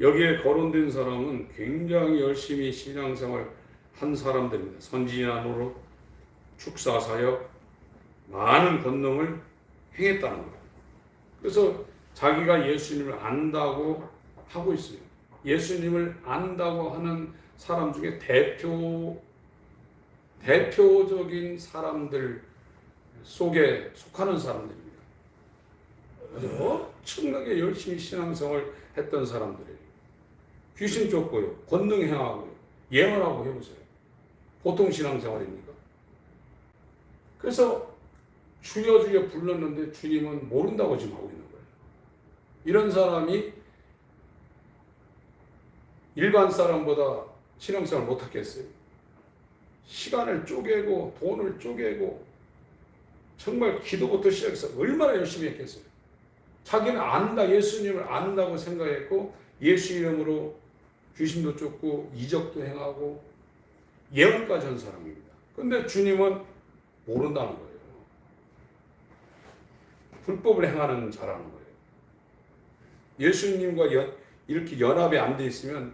여기에 거론된 사람은 굉장히 열심히 신앙생활 한 사람들입니다. 선지자 노릇, 축사 사역, 많은 권능을 행했다는 거예요. 그래서 자기가 예수님을 안다고 하고 있어요. 예수님을 안다고 하는 사람 중에 대표적인 사람들 속에 속하는 사람들입니다. 엄청나게 열심히 신앙생활 했던 사람들이에요. 귀신 쫓고요, 권능 행하고요, 예언하고 해보세요. 보통 신앙생활입니까? 그래서 주여 주여 불렀는데 주님은 모른다고 지금 하고 있는 거예요. 이런 사람이 일반 사람보다 신앙생활 못하겠어요? 시간을 쪼개고 돈을 쪼개고 정말 기도부터 시작해서 얼마나 열심히 했겠어요? 자기는 안다, 예수님을 안다고 생각했고 예수 이름으로 귀신도 쫓고 이적도 행하고 예언까지 한 사람입니다. 근데 주님은 모른다는 거예요. 불법을 행하는 자라는 거예요. 예수님과 이렇게 연합이 안 돼 있으면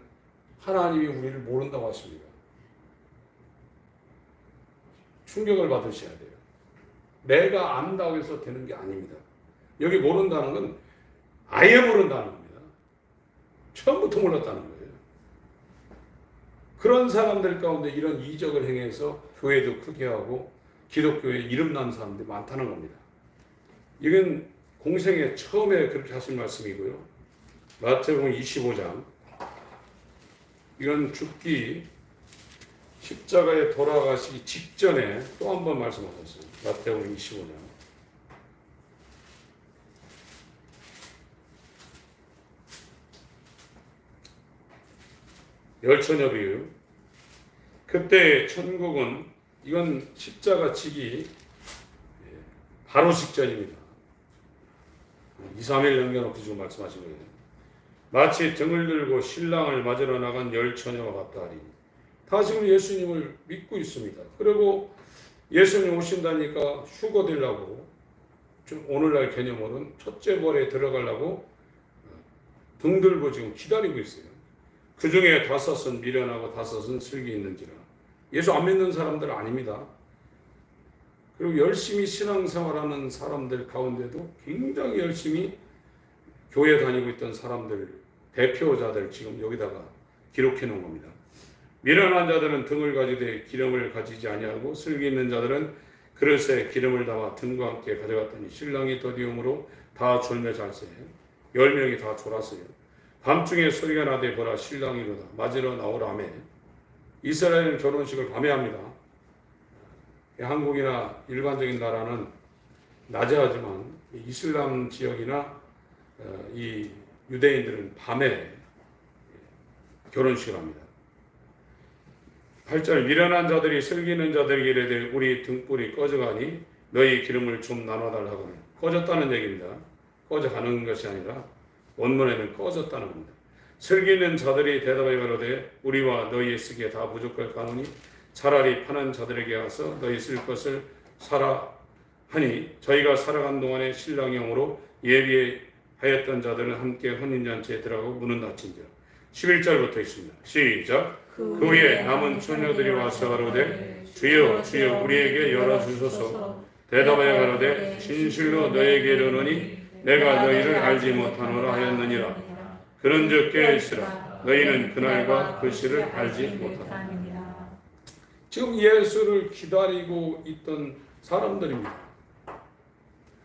하나님이 우리를 모른다고 하십니다. 충격을 받으셔야 돼요. 내가 안다고 해서 되는 게 아닙니다. 여기 모른다는 건 아예 모른다는 겁니다. 처음부터 몰랐다는 거예요. 그런 사람들 가운데 이런 이적을 행해서 교회도 크게 하고 기독교에 이름난 사람들이 많다는 겁니다. 이건 공생에 처음에 그렇게 하신 말씀이고요. 마태복음 25장, 이건 죽기 십자가에 돌아가시기 직전에 또 한 번 말씀하셨어요. 마태복음 25장. 열처녀 비유. 그때 천국은, 이건 십자가 지기 바로 직전입니다. 2, 3일 남겨놓고 지금 말씀하신 거예요. 마치 등을 들고 신랑을 맞으러 나간 열처녀와 같다 하리니. 다 지금 예수님을 믿고 있습니다. 그리고 예수님 오신다니까 휴거 되려고, 좀 오늘날 개념으로는 첫째 벌에 들어가려고 등 들고 지금 기다리고 있어요. 그 중에 5은 미련하고 5은 슬기 있는지라. 예수 안 믿는 사람들 아닙니다. 그리고 열심히 신앙생활하는 사람들 가운데도 굉장히 열심히 교회 다니고 있던 사람들, 대표자들 지금 여기다가 기록해 놓은 겁니다. 미련한 자들은 등을 가지되 기름을 가지지 아니하고 슬기 있는 자들은 그릇에 기름을 담아 등과 함께 가져갔더니 신랑이 더디움으로 다 졸며 잘세 10명이 다 졸았어요. 밤중에 소리가 나되 보라 신랑이로다 맞으러 나오라며. 이스라엘은 결혼식을 밤에 합니다. 한국이나 일반적인 나라는 낮에 하지만 이슬람 지역이나 이 유대인들은 밤에 결혼식을 합니다. 8절 미련한 자들이 슬기 있는 자들에게 이르되 우리 등불이 꺼져가니 너희 기름을 좀 나눠달라고. 꺼졌다는 얘기입니다. 꺼져가는 것이 아니라 원문에는 꺼졌다는 겁니다. 슬기 있는 자들이 대답하여 가로되 우리와 너희의 쓰기에 다 부족할 가노니 차라리 파는 자들에게 가서 너희 쓸 것을 사라 하니 저희가 살아간 동안에 신랑이 오므로 예비하였던 자들은 함께 혼인잔치에 들어가고 문은 닫힌지라. 11절부터 있습니다. 시작. 그 후에 남은 처녀들이 와서 가로되 주여 주여 우리에게 열어주소서. 대답하여 가로되 진실로 너에게 이르노니 내가 너희를 알지 못하노라 하였느니라. 그런즉 깨어있으라. 너희는 그날과 그 시를 알지 못하노라. 지금 예수를 기다리고 있던 사람들입니다.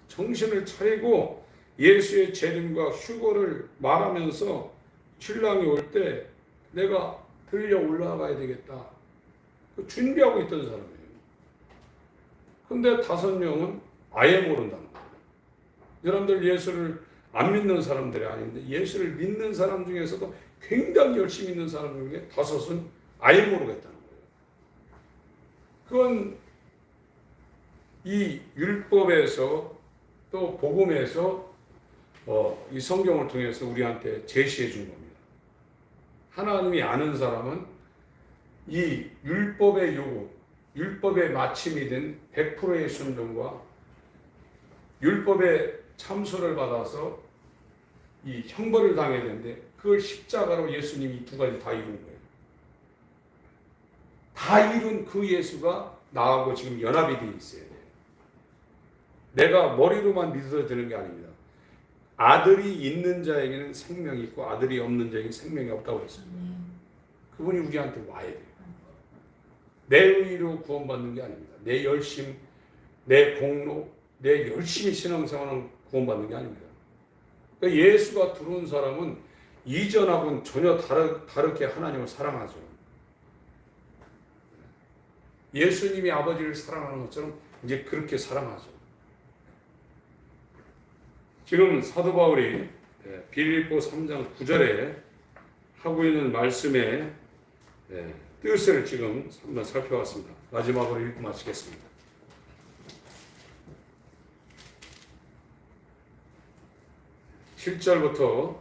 정신을 차리고 예수의 재림과 휴거를 말하면서 신랑이 올 때 내가 들려 올라가야 되겠다. 준비하고 있던 사람이에요. 근데 5명은 아예 모른다는 거예요. 여러분들 예수를 안 믿는 사람들이 아닌데 예수를 믿는 사람 중에서도 굉장히 열심히 믿는 사람 중에 5은 아예 모르겠다는 거예요. 그건 이 율법에서 또 복음에서 이 성경을 통해서 우리한테 제시해 준 겁니다. 하나님이 아는 사람은 이 율법의 요구, 율법의 마침이 된 100%의 순종과 율법의 참소를 받아서 이 형벌을 당해야 되는데 그걸 십자가로 예수님이 두 가지 다 이룬 거예요. 다 이룬 그 예수가 나하고 지금 연합이 되어 있어야 돼요. 내가 머리로만 믿어도 되는 게 아닙니다. 아들이 있는 자에게는 생명이 있고 아들이 없는 자에게는 생명이 없다고 했습니다. 그분이 우리한테 와야 돼요. 내 의로 구원받는 게 아닙니다. 내 열심, 내 공로, 내 열심히 신앙생활은 구원받는 게 아닙니다. 그러니까 예수가 들어온 사람은 이전하고는 전혀 다르게 하나님을 사랑하죠. 예수님이 아버지를 사랑하는 것처럼 이제 그렇게 사랑하죠. 지금 사도 바울이 빌립보 3장 9절에 하고 있는 말씀의 뜻을 지금 한번 살펴봤습니다. 마지막으로 읽고 마치겠습니다. 7절부터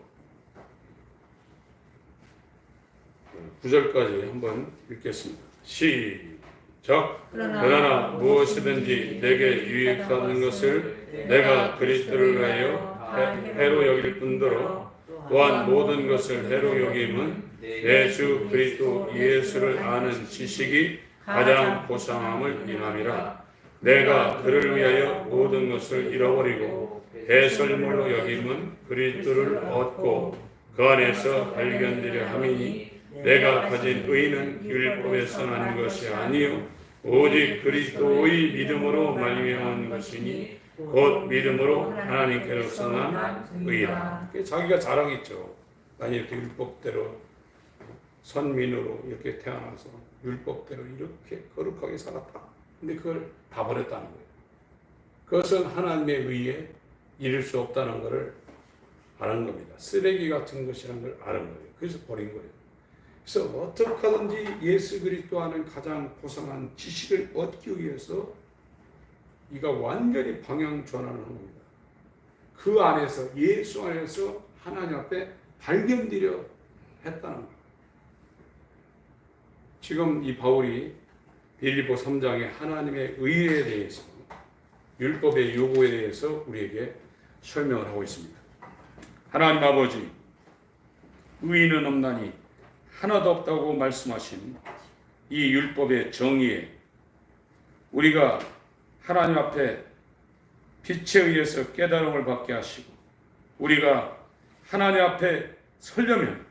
9절까지 한번 읽겠습니다. 시작. 그러나 무엇이든지 내게 유익하는 것을 내가 그리스도를 위하여 해로 여길 뿐더러 또한 모든 것을 해로 여김은 내 주 그리스도 예수를 아는 지식이 가장 고상함을 인함이라. 내가 그를 위하여 모든 것을 잃어버리고 배설물로 여김은 그리스도를 얻고 그 안에서 발견되려 함이니 내가 가진 의는 율법에서 난 것이 아니요 오직 그리스도의 믿음으로 말미암은 것이니 곧 믿음으로 하나님께로서 난 의라. 자기가 자랑했죠. 난 이렇게 율법대로 선민으로 이렇게 태어나서 율법대로 이렇게 거룩하게 살았다. 근데 그걸 다 버렸다는 거예요. 그것은 하나님의 의에 이룰 수 없다는 것을 아는 겁니다. 쓰레기 같은 것이라는 걸 아는 거예요. 그래서 버린 거예요. 그래서 어떻게 하든지 예수 그리스도 하는 가장 고상한 지식을 얻기 위해서 이가 완전히 방향 전환을 합니다. 그 안에서 예수 안에서 하나님 앞에 발견되려 했다는 거예요. 지금 이 바울이 빌립보 3장의 하나님의 의에 대해서 율법의 요구에 대해서 우리에게 설명을 하고 있습니다. 하나님 아버지, 의인은 없나니 하나도 없다고 말씀하신 이 율법의 정의에 우리가 하나님 앞에 빛에 의해서 깨달음을 받게 하시고 우리가 하나님 앞에 서려면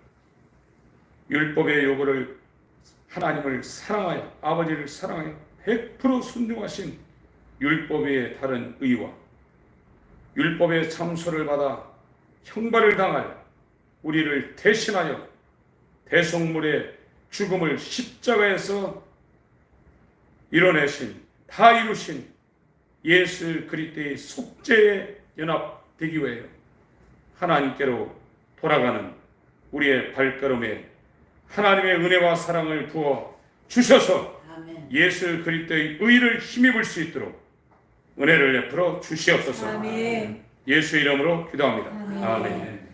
율법의 요구를 하나님을 사랑하여 아버지를 사랑하여 100% 순종하신 율법에 따른 의와 율법의 참소를 받아 형벌을 당하여 우리를 대신하여 대속물의 죽음을 십자가에서 이뤄내신 다 이루신 예수 그리스도의 속죄에 연합되기 위하여 하나님께로 돌아가는 우리의 발걸음에 하나님의 은혜와 사랑을 부어 주셔서 아멘. 예수 그리스도의 의를 힘입을 수 있도록 은혜를 베풀어 주시옵소서. 아멘. 예수 이름으로 기도합니다. 아멘. 아멘.